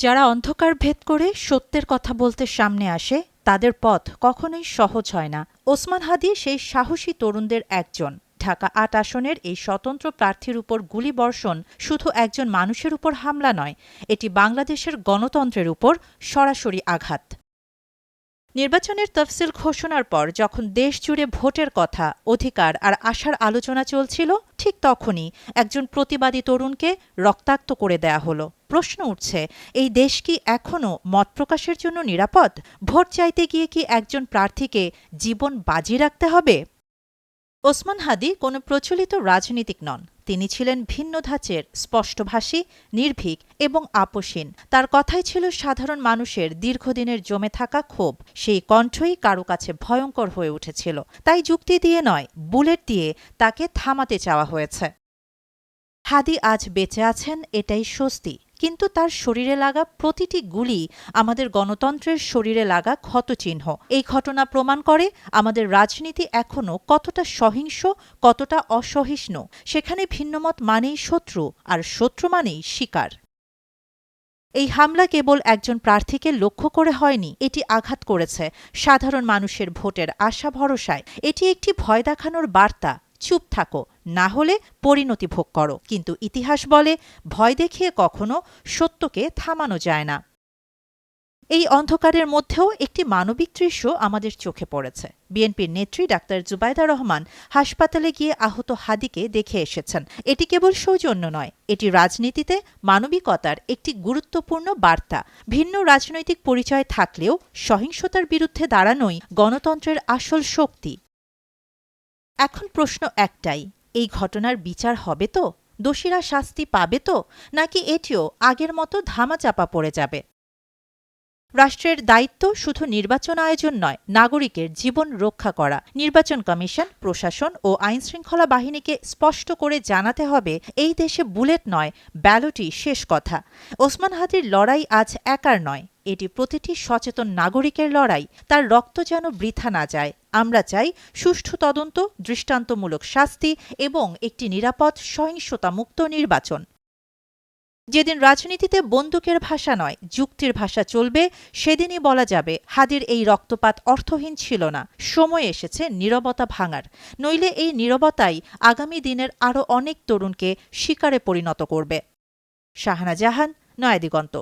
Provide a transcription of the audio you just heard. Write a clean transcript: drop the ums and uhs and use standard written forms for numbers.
যারা অন্ধকার ভেদ করে সত্যের কথা বলতে সামনে আসে তাদের পথ কখনোই সহজ হয় না। ওসমান হাদী সেই সাহসী তরুণদের একজন। ঢাকা ৮ আসনের এই স্বতন্ত্র প্রার্থীর উপর গুলিবর্ষণ শুধু একজন মানুষের উপর হামলা নয়, এটি বাংলাদেশের গণতন্ত্রের উপর সরাসরি আঘাত। নির্বাচনের তফসিল ঘোষণার পর যখন দেশজুড়ে ভোটের কথা, অধিকার আর আশার আলোচনা চলছিল, ঠিক তখনই একজন প্রতিবাদী তরুণকে রক্তাক্ত করে দেয়া হলো। প্রশ্ন উঠছে, এই দেশ কি এখনও মত প্রকাশের জন্য নিরাপদ? ভোট চাইতে গিয়ে কি একজন প্রার্থীকে জীবন বাজি রাখতে হবে? ওসমান হাদী কোনো প্রচলিত রাজনীতিক নন। তিনি ছিলেন ভিন্ন ধাঁচের, স্পষ্টভাষী, নির্ভীক এবং আপোষহীন। তার কথাই ছিল সাধারণ মানুষের দীর্ঘদিনের জমে থাকা ক্ষোভ। সেই কণ্ঠই কারো কাছে ভয়ঙ্কর হয়ে উঠেছিল। তাই যুক্তি দিয়ে নয়, বুলেট দিয়ে তাকে থামাতে চাওয়া হয়েছে। হাদী আজ বেঁচে আছেন, এটাই স্বস্তি। কিন্তু তার শরীরে লাগা প্রতিটি গুলি আমাদের গণতন্ত্রের শরীরে লাগা ক্ষতচিহ্ন। এই ঘটনা প্রমাণ করে আমাদের রাজনীতি এখনও কতটা সহিংস, কতটা অসহিষ্ণু। সেখানে ভিন্নমত মানেই শত্রু, আর শত্রু মানেই শিকার। এই হামলা কেবল একজন প্রার্থীকে লক্ষ্য করে হয়নি, এটি আঘাত করেছে সাধারণ মানুষের ভোটের আশা ভরসায়। এটি একটি ভয় দেখানোর বার্তা, চুপ থাকো, না হলে পরিণতি ভোগ করো। কিন্তু ইতিহাস বলে, ভয় দেখিয়ে কখনো সত্যকে থামানো যায় না। এই অন্ধকারের মধ্যেও একটি মানবিক দৃশ্য আমাদের চোখে পড়েছে। বিএনপির নেত্রী ডাক্তার জুবাইদা রহমান হাসপাতালে গিয়ে আহত হাদীকে দেখে এসেছেন। এটি কেবল সৌজন্য নয়, এটি রাজনীতিতে মানবিকতার একটি গুরুত্বপূর্ণ বার্তা। ভিন্ন রাজনৈতিক পরিচয় থাকলেও সহিংসতার বিরুদ্ধে দাঁড়ানোই গণতন্ত্রের আসল শক্তি। এখন প্রশ্ন একটাই, এই ঘটনার বিচার হবে তো? দোষীরা শাস্তি পাবে তো? নাকি এটিও আগের মতো ধামাচাপা পড়ে যাবে? রাষ্ট্রের দায়িত্ব শুধু নির্বাচন আয়োজন নয়, নাগরিকের জীবন রক্ষা করা। নির্বাচন কমিশন, প্রশাসন ও আইনশৃঙ্খলা বাহিনীকে স্পষ্ট করে জানাতে হবে, এই দেশে বুলেট নয়, ব্যালটই শেষ কথা। ওসমান হাদীর লড়াই আজ একার নয়, এটি প্রতিটি সচেতন নাগরিকের লড়াই। তার রক্ত যেন বৃথা না যায়। আমরা চাই সুষ্ঠু তদন্ত, দৃষ্টান্তমূলক শাস্তি এবং একটি নিরাপদ, সহিংসতামুক্ত নির্বাচন। যেদিন রাজনীতিতে বন্দুকের ভাষা নয়, যুক্তির ভাষা চলবে, সেদিনই বলা যাবে হাদীর এই রক্তপাত অর্থহীন ছিল না। সময় এসেছে নীরবতা ভাঙার, নইলে এই নীরবতাই আগামী দিনের আরও অনেক তরুণকে শিকারে পরিণত করবে। শাহানা জাহান, নয়াদিগন্ত।